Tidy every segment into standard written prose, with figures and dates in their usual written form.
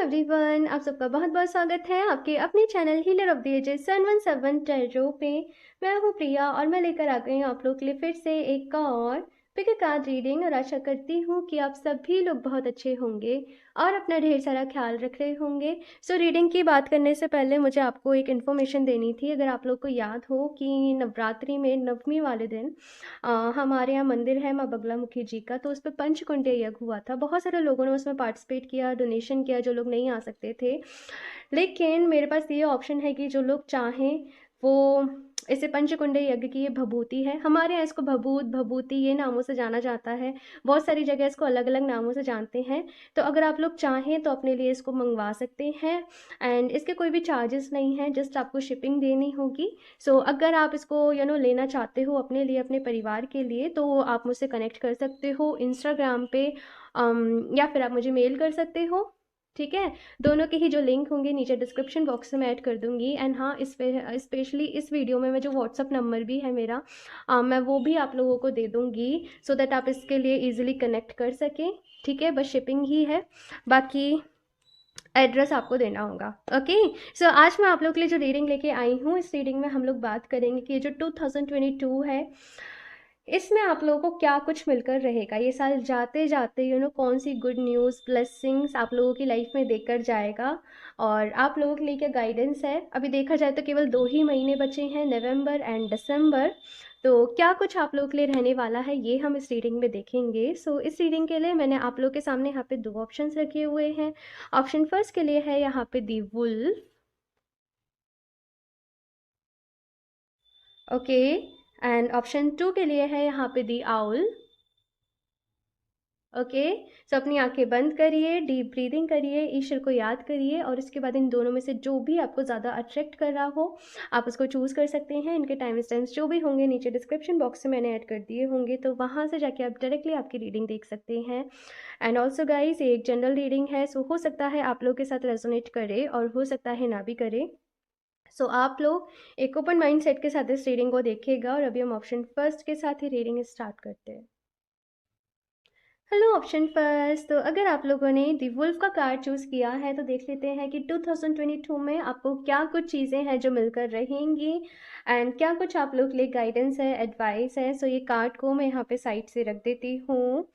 Everyone, आप सबका बहुत बहुत स्वागत है आपके अपने channel healer of the ages 717 tarot पे। मैं हूँ प्रिया और मैं लेकर आ गई हूँ आप लोग के लिए फिर से एक और पिक अ कार्ड रीडिंग। और आशा करती हूँ कि आप सभी लोग बहुत अच्छे होंगे और अपना ढेर सारा ख्याल रख रहे होंगे। सो रीडिंग की बात करने से पहले मुझे आपको एक इन्फॉर्मेशन देनी थी। अगर आप लोग को याद हो कि नवरात्रि में नवमी वाले दिन हमारे यहाँ मंदिर है माँ बगलामुखी जी का, तो उस पर पंचकुंड यज्ञ हुआ था। बहुत सारे लोगों ने उसमें पार्टिसिपेट किया, डोनेशन किया, जो लोग नहीं आ सकते थे। लेकिन मेरे पास ये ऑप्शन है कि जो लोग चाहें वो इसे पंचकुंड यज्ञ की ये भभूति है, हमारे यहाँ इसको भभूत भभूति ये नामों से जाना जाता है। बहुत सारी जगह इसको अलग अलग नामों से जानते हैं। तो अगर आप लोग चाहें तो अपने लिए इसको मंगवा सकते हैं। एंड इसके कोई भी चार्जेस नहीं है, जस्ट आपको शिपिंग देनी होगी। सो अगर आप इसको लेना चाहते हो अपने लिए, अपने परिवार के लिए, तो आप मुझसे कनेक्ट कर सकते हो इंस्टाग्राम पे, या फिर आप मुझे मेल कर सकते हो। ठीक है, दोनों के ही जो लिंक होंगे नीचे डिस्क्रिप्शन बॉक्स में ऐड कर दूंगी। एंड हाँ, इस पे स्पेशली इस वीडियो में मैं जो व्हाट्सअप नंबर भी है मेरा, मैं वो भी आप लोगों को दे दूंगी, सो दैट आप इसके लिए इजीली कनेक्ट कर सकें। ठीक है, बस शिपिंग ही है, बाकी एड्रेस आपको देना होगा। ओके। सो आज मैं आप लोग के लिए जो रीडिंग लेके आई हूँ, इस रीडिंग में हम लोग बात करेंगे कि ये जो 2022 है, इसमें आप लोगों को क्या कुछ मिलकर रहेगा। ये साल जाते जाते कौन सी गुड न्यूज़ ब्लेसिंग्स आप लोगों की लाइफ में देकर जाएगा, और आप लोगों के लिए क्या गाइडेंस है। अभी देखा जाए तो केवल 2 ही महीने बचे हैं, नवंबर एंड दिसंबर। तो क्या कुछ आप लोगों के लिए रहने वाला है, ये हम इस रीडिंग में देखेंगे। सो इस रीडिंग के लिए मैंने आप लोग के सामने यहाँ पे 2 ऑप्शंस रखे हुए हैं। ऑप्शन फर्स्ट के लिए है यहाँ पे दी वुल्फ। ओके। एंड ऑप्शन 2 के लिए है यहाँ पे दी आउल। ओके। सो अपनी आंखें बंद करिए, डीप ब्रीदिंग करिए, ईश्वर को याद करिए, और इसके बाद इन दोनों में से जो भी आपको ज़्यादा अट्रैक्ट कर रहा हो आप उसको चूज़ कर सकते हैं। इनके टाइम स्टैम्प्स जो भी होंगे नीचे डिस्क्रिप्शन बॉक्स में मैंने ऐड कर दिए होंगे, तो वहाँ से जाके आप डायरेक्टली आपकी रीडिंग देख सकते हैं। एंड ऑल्सो गाइज, ये एक जनरल रीडिंग है, सो हो सकता है आप लोग के साथ रेजोनेट करे और हो सकता है ना भी करे। सो आप लोग एक ओपन माइंड सेट के साथ इस रीडिंग को देखिएगा। और अभी हम ऑप्शन फर्स्ट के साथ ही रीडिंग स्टार्ट करते हैं। हेलो ऑप्शन फर्स्ट, तो अगर आप लोगों ने दी वुल्फ का कार्ड चूज़ किया है तो देख लेते हैं कि 2022 में आपको क्या कुछ चीज़ें हैं जो मिलकर रहेंगी, एंड क्या कुछ आप लोग के लिए गाइडेंस है, एडवाइस है। सो ये कार्ड को मैं यहाँ पे साइड से रख देती हूँ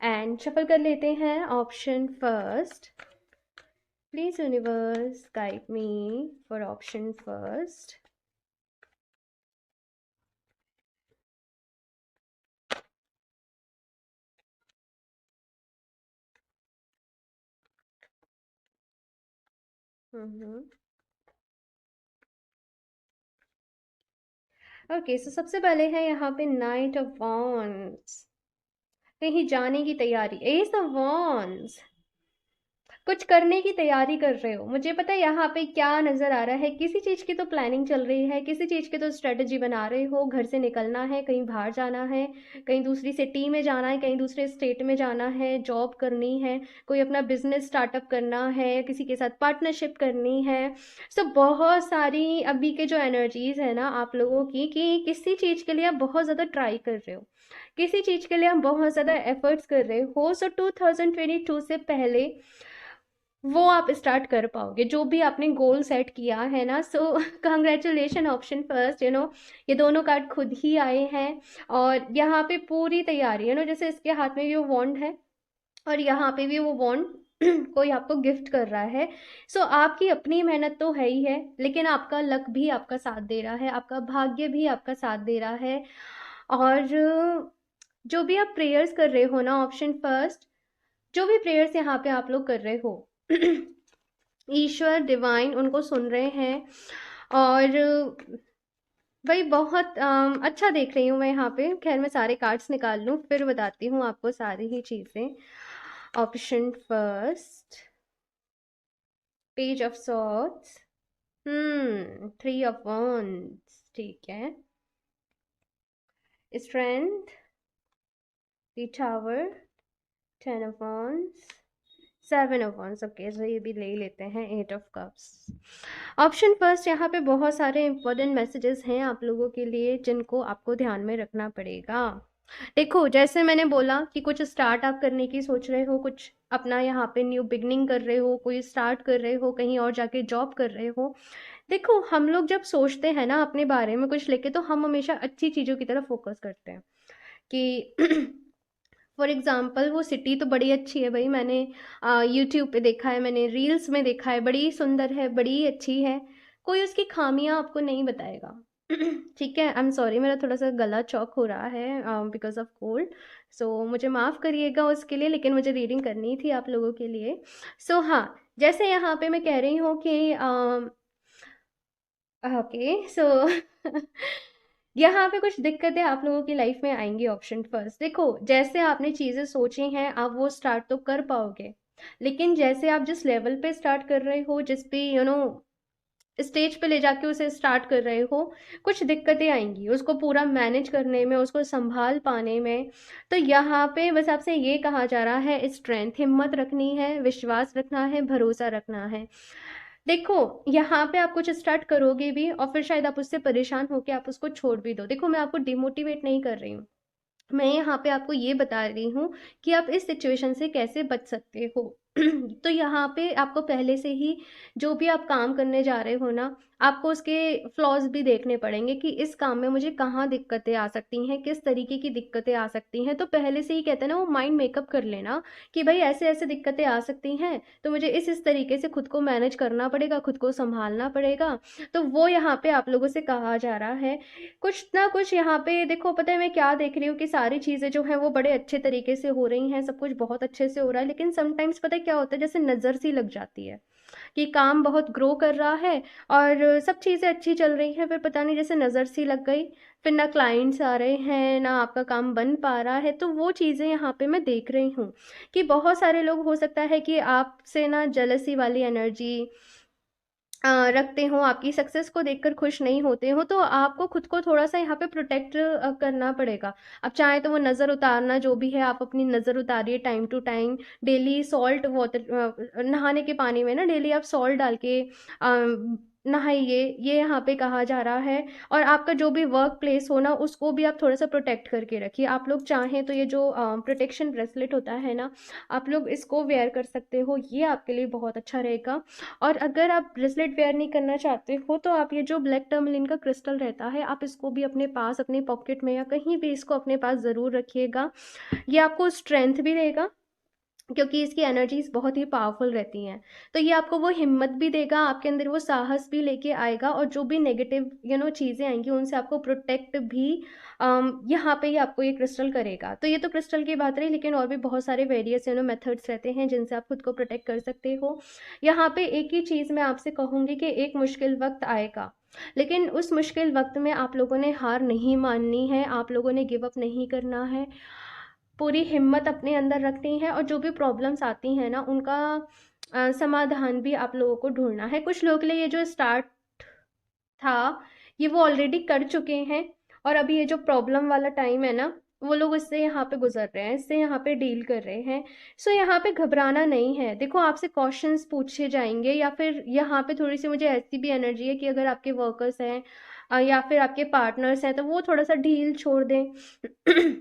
एंड शफल कर लेते हैं। Option first, please universe guide me for option first. Okay, so सबसे पहले है यहाँ पे नाइट ऑफ वॉन्ड्स। कहीं जाने की तैयारी, एस ऑफ वॉन्ड्स, कुछ करने की तैयारी कर रहे हो। मुझे पता है यहाँ पे क्या नजर आ रहा है, किसी चीज की तो प्लानिंग चल रही है, किसी चीज की तो स्ट्रेटजी बना रहे हो। घर से निकलना है, कहीं बाहर जाना है, कहीं दूसरी सिटी में जाना है, कहीं दूसरे स्टेट में जाना है, जॉब करनी है, कोई अपना बिजनेस स्टार्टअप करना है, किसी के साथ पार्टनरशिप करनी है। सो बहुत सारी अभी के जो एनर्जीज है ना आप लोगों की, कि किसी चीज के लिए आप बहुत ज्यादा ट्राई कर रहे हो, किसी चीज के लिए आप बहुत ज्यादा एफर्ट्स कर रहे हो। सो 2022 से पहले वो आप स्टार्ट कर पाओगे जो भी आपने गोल सेट किया है ना। So congratulation option first. ये दोनों कार्ड खुद ही आए हैं, और यहाँ पे पूरी तैयारी जैसे इसके हाथ में भी वो वॉन्ड है और यहाँ पे भी वो वॉन्ड कोई आपको गिफ्ट कर रहा है। सो आपकी अपनी मेहनत तो है ही है, लेकिन आपका लक भी आपका साथ दे रहा है, आपका भाग्य भी आपका साथ दे रहा है। और जो भी आप प्रेयर्स कर रहे हो ना ऑप्शन फर्स्ट, जो भी प्रेयर्स यहाँ पे आप लोग कर रहे हो ईश्वर डिवाइन उनको सुन रहे हैं। और भाई बहुत अच्छा देख रही हूँ मैं यहाँ पे। खैर मैं सारे कार्ड्स निकाल लूँ फिर बताती हूँ आपको सारी ही चीज़ें। Option first, page of swords, 3 of wands, ठीक है, strength, the tower, 10 of wands, 7 of wands. Okay, तो ये भी ले लेते हैं, 8 ऑफ कप्स। ऑप्शन फर्स्ट, यहाँ पे बहुत सारे इंपॉर्टेंट मैसेजेस हैं आप लोगों के लिए जिनको आपको ध्यान में रखना पड़ेगा। देखो जैसे मैंने बोला कि कुछ स्टार्ट आप करने की सोच रहे हो, कुछ अपना यहाँ पे न्यू बिगनिंग कर रहे हो, कोई स्टार्ट कर रहे हो, कहीं और जाके जॉब कर रहे हो। देखो हम लोग जब सोचते हैं ना अपने बारे में कुछ लेके, तो हम हमेशा अच्छी चीज़ों की तरफ फोकस करते हैं कि फॉर एग्जाम्पल वो सिटी तो बड़ी अच्छी है भाई, मैंने यूट्यूब पे देखा है, मैंने रील्स में देखा है, बड़ी सुंदर है, बड़ी अच्छी है। कोई उसकी खामियां आपको नहीं बताएगा। ठीक है, आई एम सॉरी, मेरा थोड़ा सा गला चौक हो रहा है बिकॉज ऑफ कोल्ड। सो मुझे माफ़ करिएगा उसके लिए, लेकिन मुझे रीडिंग करनी थी आप लोगों के लिए। सो हाँ, जैसे यहाँ पे मैं कह रही हूँ कि ओके सो यहाँ पे कुछ दिक्कतें आप लोगों की लाइफ में आएंगी। ऑप्शन फर्स्ट, देखो जैसे आपने चीज़ें सोची हैं आप वो स्टार्ट तो कर पाओगे, लेकिन जैसे आप जिस लेवल पे स्टार्ट कर रहे हो, जिस पे स्टेज पे ले जाके उसे स्टार्ट कर रहे हो, कुछ दिक्कतें आएंगी उसको पूरा मैनेज करने में, उसको संभाल पाने में। तो यहाँ पे बस आपसे ये कहा जा रहा है, स्ट्रेंथ, हिम्मत रखनी है, विश्वास रखना है, भरोसा रखना है। देखो यहाँ पे आप कुछ स्टार्ट करोगे भी और फिर शायद आप उससे परेशान होकर आप उसको छोड़ भी दो। देखो मैं आपको डिमोटिवेट नहीं कर रही हूँ, मैं यहाँ पे आपको ये बता रही हूँ कि आप इस सिचुएशन से कैसे बच सकते हो। तो यहाँ पे आपको पहले से ही जो भी आप काम करने जा रहे हो ना, आपको उसके फ्लॉज भी देखने पड़ेंगे कि इस काम में मुझे कहाँ दिक्कतें आ सकती हैं, किस तरीके की दिक्कतें आ सकती हैं। तो पहले से ही कहते हैं ना, वो माइंड मेकअप कर लेना कि भाई ऐसे ऐसे दिक्कतें आ सकती हैं, तो मुझे इस तरीके से खुद को मैनेज करना पड़ेगा, खुद को संभालना पड़ेगा। तो वो यहाँ पे आप लोगों से कहा जा रहा है। कुछ ना कुछ यहाँ पे देखो, पता है मैं क्या देख रही हूँ कि सारी चीज़ें जो हैं वो बड़े अच्छे तरीके से हो रही हैं, सब कुछ बहुत अच्छे से हो रहा है, लेकिन समटाइम्स पता है क्या होता है, जैसे नज़र सी लग जाती है कि काम बहुत ग्रो कर रहा है और सब चीज़ें अच्छी चल रही हैं, फिर पता नहीं जैसे नज़र सी लग गई, फिर ना क्लाइंट्स आ रहे हैं, ना आपका काम बन पा रहा है। तो वो चीज़ें यहाँ पे मैं देख रही हूँ कि बहुत सारे लोग, हो सकता है कि आपसे ना जेलसी वाली एनर्जी रखते हो, आपकी सक्सेस को देखकर खुश नहीं होते हो, तो आपको खुद को थोड़ा सा यहाँ पे प्रोटेक्ट करना पड़ेगा। अब चाहे तो वो नज़र उतारना जो भी है, आप अपनी नज़र उतारिए time to time. Daily salt water, नहाने के पानी में ना डेली आप सॉल्ट डाल के नहाइए, ये यहाँ पे कहा जा रहा है। और आपका जो भी वर्क प्लेस हो ना, उसको भी आप थोड़ा सा प्रोटेक्ट करके रखिए। आप लोग चाहें तो ये जो प्रोटेक्शन ब्रेसलेट होता है ना, आप लोग इसको वेयर कर सकते हो, ये आपके लिए बहुत अच्छा रहेगा। और अगर आप ब्रेसलेट वेयर नहीं करना चाहते हो, तो आप ये जो ब्लैक टर्मलिन का क्रिस्टल रहता है, आप इसको भी अपने पास, अपने पॉकेट में या कहीं भी इसको अपने पास ज़रूर रखिएगा। ये आपको स्ट्रेंथ भी देगा, क्योंकि इसकी एनर्जीज बहुत ही पावरफुल रहती हैं। तो ये आपको वो हिम्मत भी देगा, आपके अंदर वो साहस भी लेके आएगा, और जो भी नेगेटिव चीज़ें आएंगी उनसे आपको प्रोटेक्ट भी यहाँ पे ही आपको ये क्रिस्टल करेगा। तो ये तो क्रिस्टल की बात रही, लेकिन और भी बहुत सारे वेरियस मेथड्स रहते हैं जिनसे आप खुद को प्रोटेक्ट कर सकते हो। यहाँ पे एक ही चीज़ मैं आपसे कहूँगी कि एक मुश्किल वक्त आएगा, लेकिन उस मुश्किल वक्त में आप लोगों ने हार नहीं माननी है, आप लोगों ने गिव अप नहीं करना है, पूरी हिम्मत अपने अंदर रखनी है। और जो भी प्रॉब्लम्स आती हैं ना, उनका समाधान भी आप लोगों को ढूंढना है। कुछ लोगों के लिए ये जो स्टार्ट था, ये वो ऑलरेडी कर चुके हैं, और अभी ये जो प्रॉब्लम वाला टाइम है ना, वो लोग इससे यहाँ पे गुजर रहे हैं, इससे यहाँ पे डील कर रहे हैं। सो यहाँ पे घबराना नहीं है। देखो आपसे क्वेश्चंस पूछे जाएंगे, या फिर यहाँ पे थोड़ी सी मुझे ऐसी भी एनर्जी है कि अगर आपके वर्कर्स हैं या फिर आपके पार्टनर्स हैं, तो वो थोड़ा सा ढील छोड़ दें।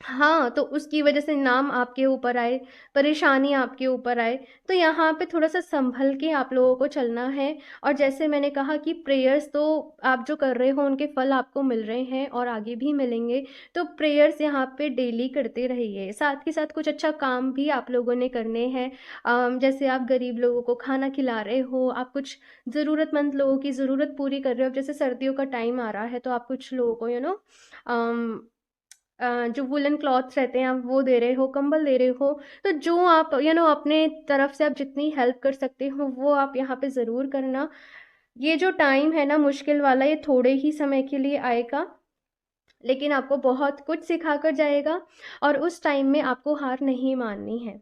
हाँ, तो उसकी वजह से नाम आपके ऊपर आए, परेशानी आपके ऊपर आए। तो यहाँ पे थोड़ा सा संभल के आप लोगों को चलना है। और जैसे मैंने कहा कि प्रेयर्स तो आप जो कर रहे हो उनके फल आपको मिल रहे हैं और आगे भी मिलेंगे। तो प्रेयर्स यहाँ पे डेली करते रहिए, साथ के साथ कुछ अच्छा काम भी आप लोगों ने करने हैं। जैसे आप गरीब लोगों को खाना खिला रहे हो, आप कुछ ज़रूरतमंद लोगों की ज़रूरत पूरी कर रहे हो। अब जैसे सर्दियों का टाइम आ रहा है, तो आप कुछ लोगों को जो वुलन क्लॉथ्स रहते हैं आप वो दे रहे हो, कंबल दे रहे हो। तो जो आप अपने तरफ से आप जितनी हेल्प कर सकते हो वो आप यहाँ पे ज़रूर करना। ये जो टाइम है ना मुश्किल वाला, ये थोड़े ही समय के लिए आएगा, लेकिन आपको बहुत कुछ सिखा कर जाएगा। और उस टाइम में आपको हार नहीं माननी है।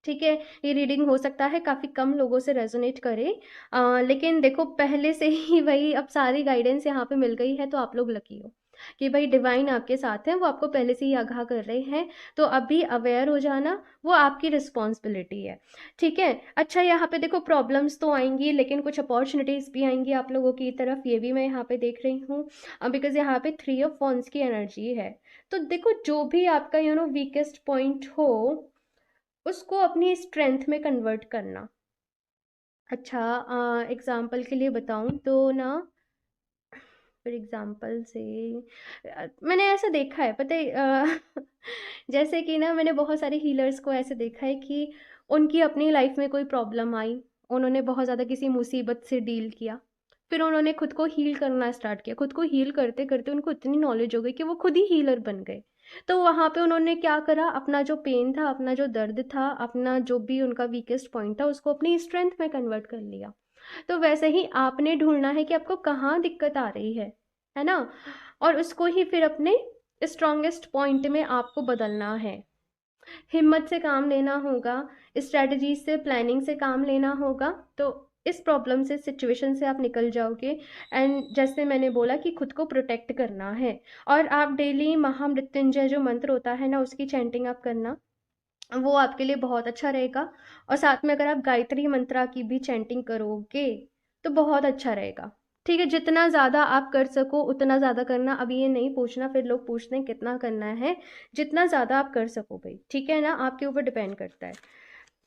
ठीक है, ये रीडिंग हो सकता है काफ़ी कम लोगों से रेजोनेट करे, लेकिन देखो पहले से ही वही अब सारी गाइडेंस यहाँ पे मिल गई है, तो आप लोग लकी हो कि भाई डिवाइन आपके साथ है, वो आपको पहले से ही आगाह कर रहे हैं। तो अभी अवेयर हो जाना, वो आपकी रिस्पॉन्सिबिलिटी है। ठीक है, अच्छा यहाँ पे देखो प्रॉब्लम्स तो आएंगी, लेकिन कुछ अपॉर्चुनिटीज़ भी आएंगी आप लोगों की तरफ, ये भी मैं यहाँ पे देख रही हूँ। बिकॉज यहाँ पे 3 ऑफ वॉन्ड्स की एनर्जी है। तो देखो, जो भी आपका वीकेस्ट पॉइंट हो, उसको अपनी स्ट्रेंथ में कन्वर्ट करना। अच्छा, एग्जाम्पल के लिए बताऊं तो ना, फॉर एग्जाम्पल से मैंने ऐसा देखा है, पता है, जैसे कि ना, मैंने बहुत सारे हीलर्स को ऐसे देखा है कि उनकी अपनी लाइफ में कोई प्रॉब्लम आई, उन्होंने बहुत ज़्यादा किसी मुसीबत से डील किया, फिर उन्होंने खुद को हील करना स्टार्ट किया, खुद को हील करते करते उनको इतनी नॉलेज हो गई कि वो खुद ही हीलर बन गए। तो वहाँ पे उन्होंने क्या करा, अपना जो पेन था, अपना जो दर्द था, अपना जो भी उनका वीकेस्ट पॉइंट था, उसको अपनी स्ट्रेंथ में कन्वर्ट कर लिया। तो वैसे ही आपने ढूंढना है कि आपको कहाँ दिक्कत आ रही है ना, और उसको ही फिर अपने स्ट्रॉन्गेस्ट पॉइंट में आपको बदलना है। हिम्मत से काम लेना होगा, स्ट्रेटजी से, प्लानिंग से काम लेना होगा, तो इस प्रॉब्लम से, सिचुएशन से आप निकल जाओगे। एंड जैसे मैंने बोला कि खुद को प्रोटेक्ट करना है, और आप डेली महामृत्युंजय जो मंत्र होता है ना, उसकी चैंटिंग आप करना, वो आपके लिए बहुत अच्छा रहेगा। और साथ में अगर आप गायत्री मंत्रा की भी चैंटिंग करोगे तो बहुत अच्छा रहेगा। ठीक है, जितना ज़्यादा आप कर सको उतना ज़्यादा करना। अभी ये नहीं पूछना, फिर लोग पूछते हैं कितना करना है। जितना ज़्यादा आप कर सको भाई, ठीक है ना, आपके ऊपर डिपेंड करता है।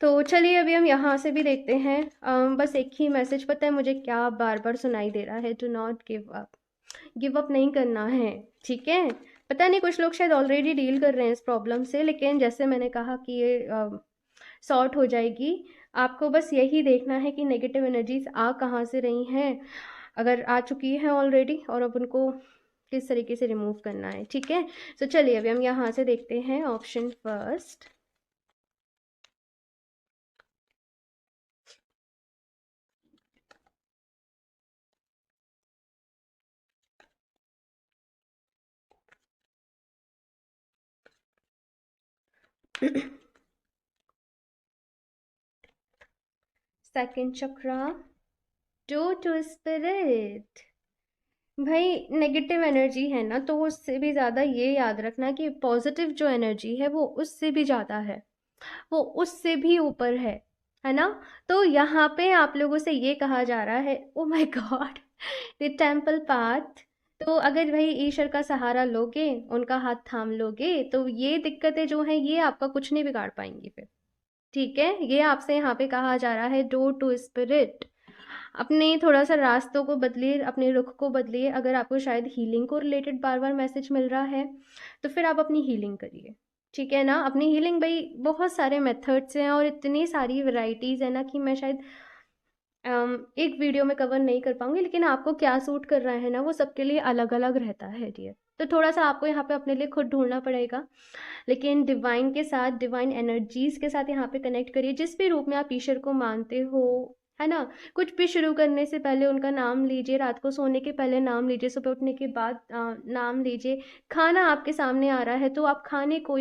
तो चलिए, अभी हम यहाँ से भी देखते हैं। बस एक ही मैसेज, पता है मुझे क्या बार बार सुनाई दे रहा है, do not give up. Give up नहीं करना है, ठीक है। पता नहीं, कुछ लोग शायद ऑलरेडी डील कर रहे हैं इस प्रॉब्लम से, लेकिन जैसे मैंने कहा कि ये सॉर्ट हो जाएगी। आपको बस यही देखना है कि नेगेटिव एनर्जीज आ कहाँ से रही हैं, अगर आ चुकी हैं ऑलरेडी, और अब उनको किस तरीके से रिमूव करना है, ठीक है। तो चलिए, अभी हम यहाँ से देखते हैं option first. Second chakra, to to spirit. भाई, नेगेटिव एनर्जी है ना, तो उससे भी ज़्यादा ये याद रखना कि पॉजिटिव जो एनर्जी है वो उससे भी ज़्यादा है, वो उससे भी ऊपर है ना। तो यहाँ पे आप लोगों से ये कहा जा रहा है, ओ my God, the temple path. तो अगर भाई ईश्वर का सहारा लोगे, उनका हाथ थाम लोगे, तो ये दिक्कतें जो हैं ये आपका कुछ नहीं बिगाड़ पाएंगी फिर, ठीक है। ये आपसे यहाँ पे कहा जा रहा है, डोर टू स्पिरिट। अपने थोड़ा सा रास्तों को बदलिए, अपने रुख को बदलिए। अगर आपको शायद हीलिंग को रिलेटेड बार बार मैसेज मिल रहा है, तो फिर आप अपनी हीलिंग करिए, ठीक है ना। अपनी हीलिंग, भाई बहुत सारे मेथड्स हैं और इतनी सारी वैरायटीज़ है ना कि मैं शायद एक वीडियो में कवर नहीं कर पाऊंगी, लेकिन आपको क्या सूट कर रहा है ना, वो सबके लिए अलग अलग रहता है डियर। तो थोड़ा सा आपको यहाँ पे अपने लिए खुद ढूंढना पड़ेगा, लेकिन डिवाइन के साथ, डिवाइन एनर्जीज के साथ यहाँ पे कनेक्ट करिए। जिस भी रूप में आप ईश्वर को मानते हो, है ना। कुछ भी शुरू करने से पहले उनका नाम लीजिए, रात को सोने के पहले नाम लीजिए, सुबह उठने के बाद नाम लीजिए। खाना आपके सामने आ रहा है तो आप खाने को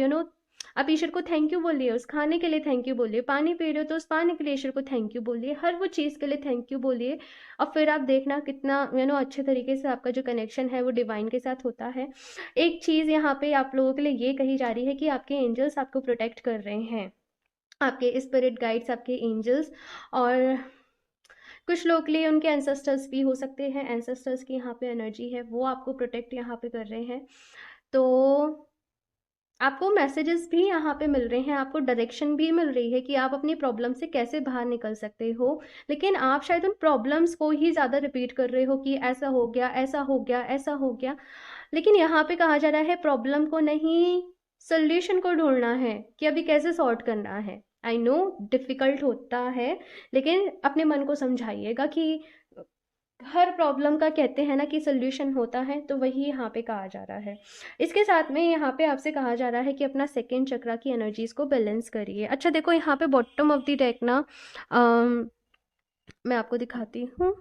आप ईश्वर को थैंक यू बोलिए, उस खाने के लिए थैंक यू बोलिए। पानी पी रहे हो तो उस पानी के लिए ईश्वर को थैंक यू बोलिए, हर वो चीज़ के लिए थैंक यू बोलिए। और फिर आप देखना कितना अच्छे तरीके से आपका जो कनेक्शन है वो डिवाइन के साथ होता है। एक चीज़ यहाँ पे आप लोगों के लिए ये कही जा रही है कि आपके एंजल्स आपको प्रोटेक्ट कर रहे हैं, आपके स्पिरिट गाइड्स, आपके एंजल्स। और कुछ लोग के लिए उनके एंसेस्टर्स भी हो सकते हैं, एंसेस्टर्स की यहाँ पे एनर्जी है, वो आपको प्रोटेक्ट यहाँ पे कर रहे हैं। तो आपको मैसेजेस भी यहाँ पे मिल रहे हैं, आपको डायरेक्शन भी मिल रही है कि आप अपनी प्रॉब्लम से कैसे बाहर निकल सकते हो। लेकिन आप शायद उन प्रॉब्लम्स को ही ज़्यादा रिपीट कर रहे हो कि ऐसा हो गया, ऐसा हो गया, ऐसा हो गया। लेकिन यहाँ पे कहा जा रहा है, प्रॉब्लम को नहीं, सोल्यूशन को ढूंढना है कि अभी कैसे सॉर्ट करना है। आई नो डिफ़िकल्ट होता है, लेकिन अपने मन को समझाइएगा कि हर प्रॉब्लम का कहते हैं ना कि सोल्यूशन होता है, तो वही यहाँ पे कहा जा रहा है। इसके साथ में यहाँ पे आपसे कहा जा रहा है कि अपना सेकंड चक्रा की एनर्जीज को बैलेंस करिए। अच्छा देखो, यहाँ पे बॉटम ऑफ द डेक ना, मैं आपको दिखाती हूँ,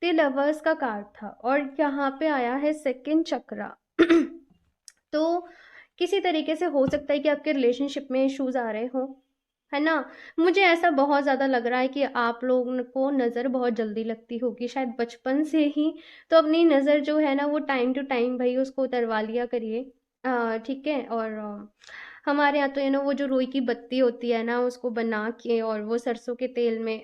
द लवर्स का कार्ड था और यहाँ पे आया है सेकंड चक्रा। तो किसी तरीके से हो सकता है कि आपके रिलेशनशिप में इश्यूज आ रहे हो, है ना। मुझे ऐसा बहुत ज़्यादा लग रहा है कि आप लोगों को नज़र बहुत जल्दी लगती होगी, शायद बचपन से ही। तो अपनी नज़र जो है ना, वो टाइम टू टाइम भाई उसको उतरवा लिया करिए, ठीक है। और हमारे यहाँ तो वो जो रुई की बत्ती होती है ना, उसको बना के और वो सरसों के तेल में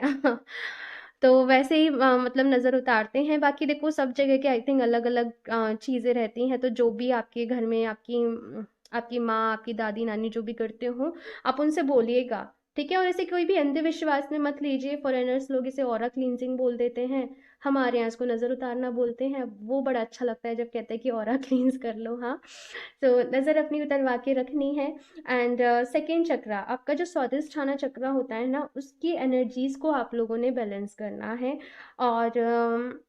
तो वैसे ही मतलब नज़र उतारते हैं। बाकी देखो सब जगह के आई थिंक अलग अलग चीज़ें रहती हैं, तो जो भी आपके घर में आपकी माँ, आपकी दादी नानी जो भी करते हो, आप उनसे बोलिएगा, ठीक है। और ऐसे कोई भी अंधविश्वास में मत लीजिए। फॉरेनर्स लोग इसे ऑरा क्लींजिंग बोल देते हैं, हमारे यहाँ इसको नज़र उतारना बोलते हैं। वो बड़ा अच्छा लगता है जब कहते हैं कि ऑरा क्लींस कर लो। हाँ, तो नज़र अपनी उतरवा के रखनी है। एंड सेकेंड चक्रा, आपका जो स्वादिष्ठाना चक्रा होता है ना, उसकी एनर्जीज को आप लोगों ने बैलेंस करना है। और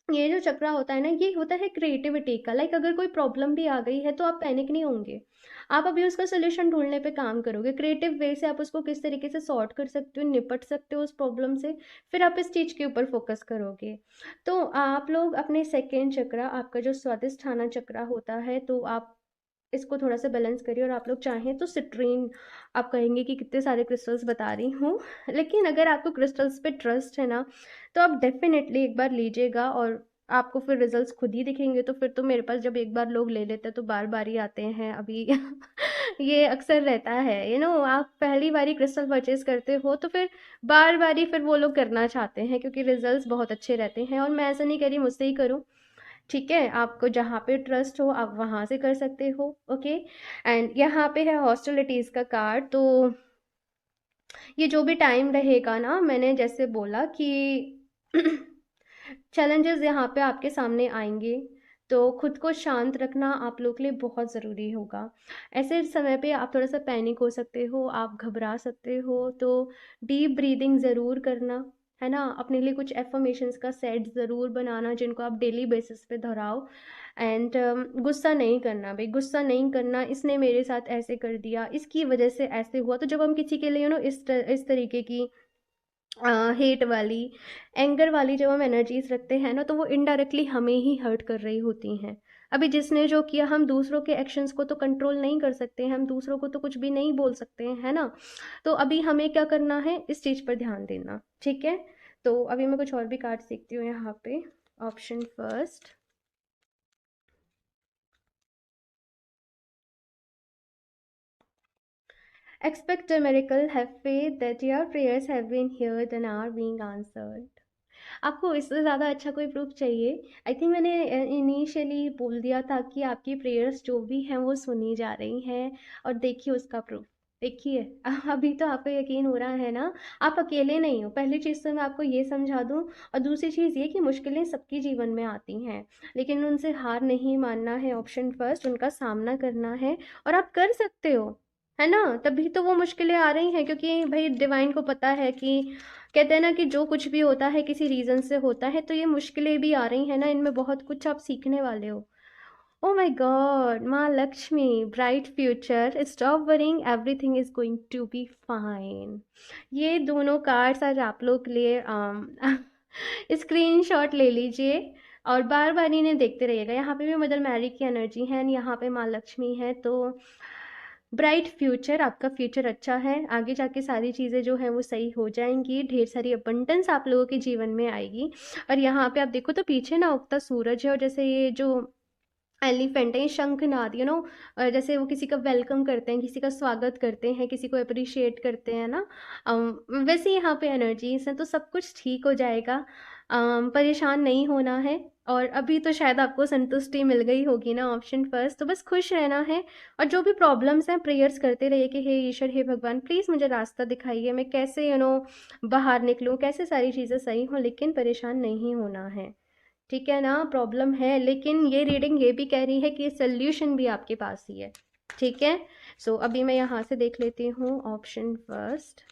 ये जो चक्रा होता है ना, ये होता है क्रिएटिविटी का। लाइक अगर कोई प्रॉब्लम भी आ गई है तो आप पैनिक नहीं होंगे, आप अभी उसका सोल्यूशन ढूंढने पे काम करोगे। क्रिएटिव वे से आप उसको किस तरीके से सॉर्ट कर सकते हो, निपट सकते हो उस प्रॉब्लम से, फिर आप इस चीज़ के ऊपर फोकस करोगे। तो आप लोग अपने सेकेंड चक्रा, आपका जो स्वादिष्ठाना चक्रा होता है, तो आप इसको थोड़ा सा बैलेंस करिए। और आप लोग चाहें तो सिट्रीन, आप कहेंगे कि कितने सारे क्रिस्टल्स बता रही हूँ, लेकिन अगर आपको क्रिस्टल्स पे ट्रस्ट है ना, तो आप डेफिनेटली एक बार लीजिएगा और आपको फिर रिजल्ट्स खुद ही दिखेंगे। तो फिर तो मेरे पास जब एक बार लोग ले लेते हैं तो बार बार ही आते हैं अभी। ये अक्सर रहता है, आप पहली बारी क्रिस्टल परचेज करते हो तो फिर बार बार ही फिर वो लोग करना चाहते हैं, क्योंकि रिजल्ट्स बहुत अच्छे रहते हैं। और मैं ऐसा नहीं कह रही मुझसे ही करूँ, ठीक है, आपको जहाँ पे ट्रस्ट हो आप वहाँ से कर सकते हो। ओके। एंड यहाँ पे है हॉस्टिलिटीज़ का कार्ड। तो ये जो भी टाइम रहेगा ना, मैंने जैसे बोला कि चैलेंजेस यहाँ पे आपके सामने आएंगे, तो खुद को शांत रखना आप लोग के लिए बहुत ज़रूरी होगा। ऐसे समय पे आप थोड़ा सा पैनिक हो सकते हो, आप घबरा सकते हो, तो डीप ब्रीदिंग ज़रूर करना, है ना। अपने लिए कुछ एफर्मेशंस का सेट ज़रूर बनाना जिनको आप डेली बेसिस पे दोहराओ। एंड गुस्सा नहीं करना भाई, गुस्सा नहीं करना, इसने मेरे साथ ऐसे कर दिया, इसकी वजह से ऐसे हुआ। तो जब हम किसी के लिए इस तरीके की हेट वाली, एंगर वाली जब हम एनर्जीज रखते हैं ना, तो वो इनडायरेक्टली हमें ही हर्ट कर रही होती हैं। अभी जिसने जो किया, हम दूसरों के एक्शंस को तो कंट्रोल नहीं कर सकते हैं, हम दूसरों को तो कुछ भी नहीं बोल सकते हैं, है ना। तो अभी हमें क्या करना है, इस चीज़ पर ध्यान देना, ठीक है। तो अभी मैं कुछ और भी कार्ड सीखती हूँ यहाँ पे। Option first, expect a miracle, have faith that your prayers have been heard and are being answered। आपको इससे ज़्यादा अच्छा कोई प्रूफ चाहिए? आई थिंक मैंने इनिशियली बोल दिया था कि आपकी प्रेयर्स जो भी हैं वो सुनी जा रही हैं। और देखिए उसका प्रूफ, देखिए। अभी तो आपको यकीन हो रहा है ना, आप अकेले नहीं हो। पहली चीज़ तो मैं आपको ये समझा दूँ। और दूसरी चीज़ ये कि मुश्किलें सबके जीवन में आती हैं, लेकिन उनसे हार नहीं मानना है। ऑप्शन फर्स्ट, उनका सामना करना है, और आप कर सकते हो, है ना। तभी तो वो मुश्किलें आ रही हैं, क्योंकि भाई डिवाइन को पता है कि, कहते हैं ना कि जो कुछ भी होता है किसी रीज़न से होता है। तो ये मुश्किलें भी आ रही हैं ना, इनमें बहुत कुछ आप सीखने वाले हो। ओ माय गॉड, माँ Lakshmi, bright future, stop worrying, everything is going to be fine. ये दोनों कार्ड्स आज आप लोग के लिए स्क्रीन शॉट ले लीजिए और बार बार इन्हें देखते रहिएगा। यहाँ पे भी मदर मैरी की एनर्जी है, यहाँ पे माँ लक्ष्मी है। तो ब्राइट फ्यूचर, आपका फ्यूचर अच्छा है, आगे जाके सारी चीज़ें जो हैं वो सही हो जाएंगी, ढेर सारी अबंडेंस आप लोगों के जीवन में आएगी। और यहाँ पे आप देखो तो पीछे ना उगता सूरज है, और जैसे ये जो एलिफेंट है, ये शंखनाद, जैसे वो किसी का वेलकम करते हैं, किसी का स्वागत करते हैं, किसी को अप्रिशिएट करते हैं ना, वैसे यहाँ पे एनर्जीज हैं। तो सब कुछ ठीक हो जाएगा, परेशान नहीं होना है। और अभी तो शायद आपको संतुष्टि मिल गई होगी ना, ऑप्शन फर्स्ट। तो बस खुश रहना है, और जो भी प्रॉब्लम्स हैं प्रेयर्स करते रहिए कि हे ईश्वर, हे भगवान, प्लीज़ मुझे रास्ता दिखाइए, मैं कैसे बाहर निकलूँ, कैसे सारी चीज़ें सही हों, लेकिन परेशान नहीं होना है, ठीक है ना। प्रॉब्लम है, लेकिन ये रीडिंग ये भी कह रही है कि सोल्यूशन भी आपके पास ही है, ठीक है। सो अभी मैं यहाँ से देख लेती हूँ option first.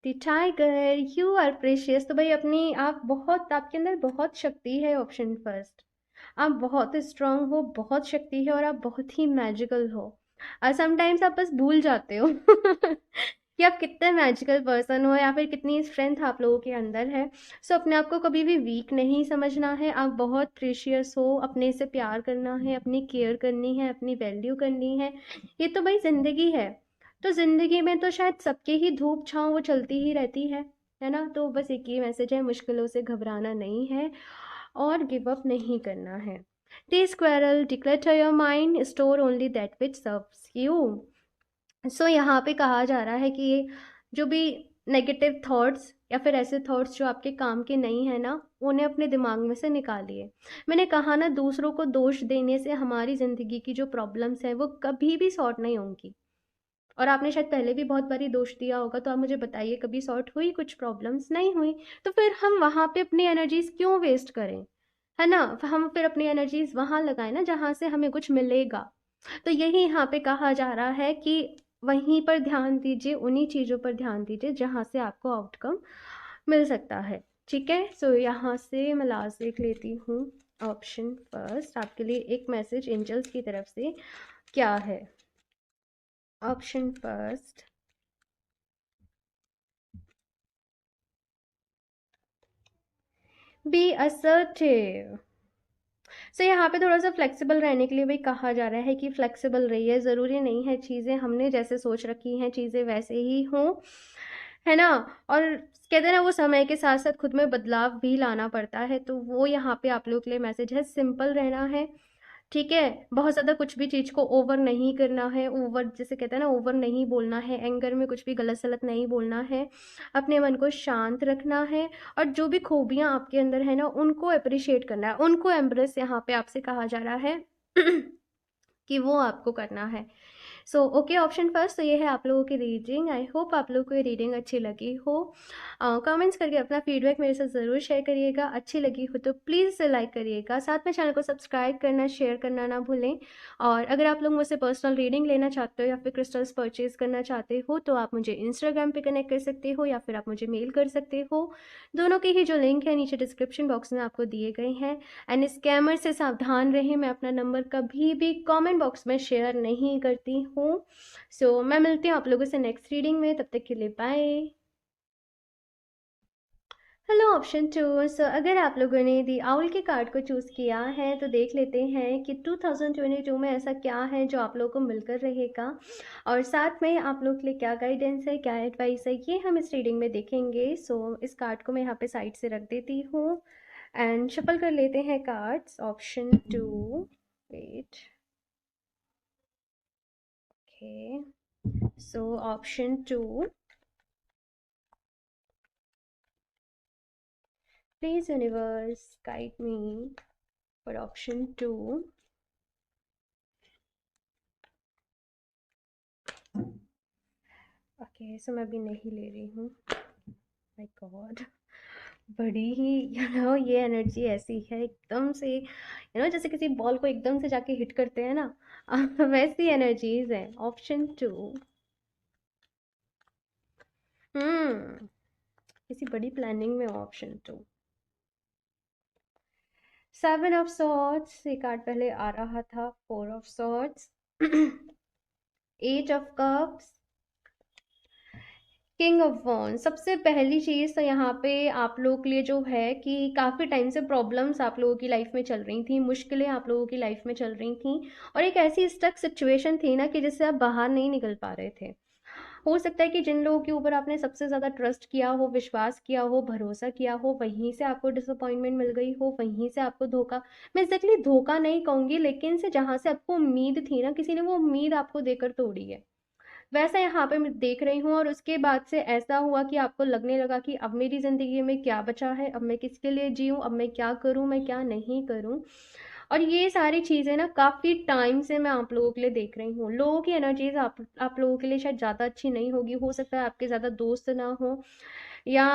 The tiger, you are precious. तो भाई अपनी, आप बहुत, आपके अंदर बहुत शक्ति है। ऑप्शन फर्स्ट, आप बहुत स्ट्रांग हो, बहुत शक्ति है, और आप बहुत ही मैजिकल हो। और समटाइम्स आप बस भूल जाते हो कि आप कितने मैजिकल पर्सन हो, या फिर कितनी स्ट्रेंथ आप लोगों के अंदर है। सो अपने आप को कभी भी वीक नहीं समझना है, आप बहुत प्रेशियस हो, अपने से प्यार करना है, अपनी केयर करनी है, अपनी वैल्यू करनी है। ये तो भाई जिंदगी है। तो जिंदगी में तो शायद सबके ही धूप छाँव वो चलती ही रहती है ना। तो बस एक ही मैसेज है, मुश्किलों से घबराना नहीं है और गिव अप नहीं करना है। T squirrel, declutter your mind, store only that which serves you। सो यहाँ पे कहा जा रहा है कि ये जो भी नेगेटिव थॉट्स या फिर ऐसे थॉट्स जो आपके काम के नहीं है ना, उन्हें अपने दिमाग में से निकालिए। मैंने कहा ना, दूसरों को दोष देने से हमारी ज़िंदगी की जो प्रॉब्लम्स हैं वो कभी भी सॉर्ट नहीं होंगी। और आपने शायद पहले भी बहुत बारी दोष दिया होगा, तो आप मुझे बताइए कभी सॉर्ट हुई कुछ प्रॉब्लम्स? नहीं हुई। तो फिर हम वहाँ पे अपनी एनर्जीज क्यों वेस्ट करें? है ना? हम फिर अपनी एनर्जीज वहाँ लगाएं ना जहाँ से हमें कुछ मिलेगा। तो यही यहाँ पे कहा जा रहा है कि वहीं पर ध्यान दीजिए, उन्हीं चीज़ों पर ध्यान दीजिए जहाँ से आपको आउटकम मिल सकता है। ठीक है, सो यहाँ से मैं लास्ट देख लेती हूँ। ऑप्शन फर्स्ट आपके लिए एक मैसेज एंजल्स की तरफ से क्या है? Option first, be assertive. So यहाँ पे थोड़ा सा फ्लेक्सिबल रहने के लिए भी कहा जा रहा है कि फ्लेक्सिबल रहिए। ज़रूरी नहीं है चीज़ें हमने जैसे सोच रखी हैं चीज़ें वैसे ही हों, है ना? और कहते हैं ना, वो समय के साथ साथ खुद में बदलाव भी लाना पड़ता है। तो वो यहाँ पे आप लोगों के लिए मैसेज है, सिंपल रहना है। ठीक है, बहुत ज़्यादा कुछ भी चीज़ को ओवर नहीं करना है, ओवर जिसे कहते हैं ना, ओवर नहीं बोलना है, एंगर में कुछ भी गलत सलत नहीं बोलना है, अपने मन को शांत रखना है। और जो भी खूबियाँ आपके अंदर है ना, उनको अप्रिशिएट करना है, उनको एम्ब्रेस यहाँ पे आपसे कहा जा रहा है कि वो आपको करना है। So okay, option first. तो ये है आप लोगों की रीडिंग। आई होप आप लोगों को ये रीडिंग अच्छी लगी हो। कमेंट्स करके अपना फीडबैक मेरे साथ ज़रूर शेयर करिएगा। अच्छी लगी हो तो प्लीज़ इसे लाइक करिएगा, साथ में चैनल को सब्सक्राइब करना, शेयर करना ना भूलें। और अगर आप लोग मुझसे पर्सनल रीडिंग लेना चाहते हो या फिर क्रिस्टल्स परचेज करना चाहते हो, तो आप मुझे इंस्टाग्राम पे कनेक्ट कर सकते हो या फिर आप मुझे मेल कर सकते हो। दोनों के ही जो लिंक है नीचे डिस्क्रिप्शन बॉक्स में आपको दिए गए हैं। एंड स्कैमर से सावधान रहें, मैं अपना नंबर कभी भी कमेंट बॉक्स में शेयर नहीं करती हूँ। सो मैं मिलती हूँ आप लोगों से नेक्स्ट रीडिंग में, तब तक के लिए bye. Hello option two. So अगर आप लोगों ने दी आउल के कार्ड को चूज़ किया है तो देख लेते हैं कि 2022 में ऐसा क्या है जो आप लोगों को मिलकर रहेगा, और साथ में आप लोग के लिए क्या गाइडेंस है, क्या एडवाइस है, ये हम इस रीडिंग में देखेंगे। सो इस कार्ड को मैं यहाँ पे साइड से रख देती हूँ एंड शफल कर लेते हैं cards. Option two, wait, okay, so option two, please universe guide me for option two. Okay, so मैं अभी नहीं ले रही हूँ। माय गॉड, बड़ी ही ये एनर्जी ऐसी है एकदम से, जैसे किसी बॉल को एकदम से जाके हिट करते हैं ना, वैसी एनर्जीज है। ऑप्शन टू, हम्म, किसी बड़ी प्लानिंग में option two. Seven of swords, ये कार्ड पहले आ रहा था। Four of swords, eight of cups, king of wands. सबसे पहली चीज़ तो यहाँ पे आप लोगों के लिए जो है कि काफ़ी टाइम से प्रॉब्लम्स आप लोगों की लाइफ में चल रही थी, मुश्किलें आप लोगों की लाइफ में चल रही थी, और एक ऐसी स्टक सिचुएशन थी ना कि जिससे आप बाहर नहीं निकल पा रहे थे। हो सकता है कि जिन लोगों के ऊपर आपने सबसे ज़्यादा ट्रस्ट किया हो, विश्वास किया हो, भरोसा किया हो, वहीं से आपको डिसअपॉइंटमेंट मिल गई हो, वहीं से आपको धोखा, मैं एग्जैक्टली धोखा नहीं कहूँगी, लेकिन से जहाँ से आपको उम्मीद थी ना, किसी ने वो उम्मीद आपको देकर तोड़ी है, वैसा यहाँ पे मैं देख रही हूँ। और उसके बाद से ऐसा हुआ कि आपको लगने लगा कि अब मेरी ज़िंदगी में क्या बचा है, अब मैं किसके लिए जीऊँ, अब मैं क्या करूँ, मैं क्या नहीं करूँ। और ये सारी चीज़ें ना काफ़ी टाइम से मैं आप लोगों के लिए देख रही हूँ। लोगों की एनर्जीज आप लोगों के लिए शायद ज़्यादा अच्छी नहीं होगी, हो सकता है आपके ज़्यादा दोस्त ना हो, या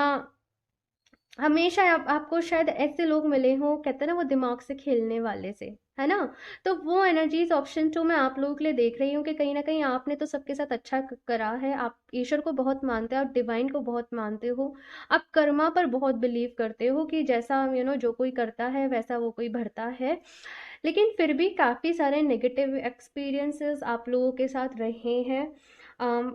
हमेशा आपको शायद ऐसे लोग मिले हों, कहते हैं ना, वो दिमाग से खेलने वाले से, है ना? तो वो एनर्जीज ऑप्शन टू मैं आप लोगों के लिए देख रही हूँ कि कहीं ना कहीं आपने तो सबके साथ अच्छा करा है, आप ईश्वर को बहुत मानते हो, आप डिवाइन को बहुत मानते हो, आप कर्मा पर बहुत बिलीव करते हो कि जैसा जो कोई करता है वैसा वो कोई भरता है। लेकिन फिर भी काफ़ी सारे नेगेटिव एक्सपीरियंसेस आप लोगों के साथ रहे हैं।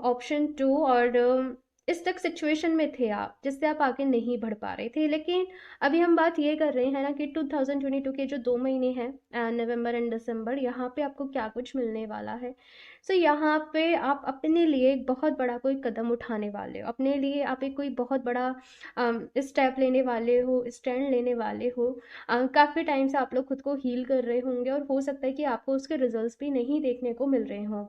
ऑप्शन टू, और इस तक सिचुएशन में थे आप जिससे आप आगे नहीं बढ़ पा रहे थे। लेकिन अभी हम बात ये कर रहे हैं ना कि 2022 के जो 2 महीने हैं, नवंबर एंड दिसंबर, यहाँ पे आपको क्या कुछ मिलने वाला है। सो यहाँ पे आप अपने लिए एक बहुत बड़ा कोई कदम उठाने वाले हो, अपने लिए आप एक कोई बहुत बड़ा स्टेप लेने वाले हो, स्टैंड लेने वाले हो। काफ़ी टाइम से आप लोग खुद को हील कर रहे होंगे और हो सकता है कि आपको उसके रिजल्ट्स भी नहीं देखने को मिल रहे हों।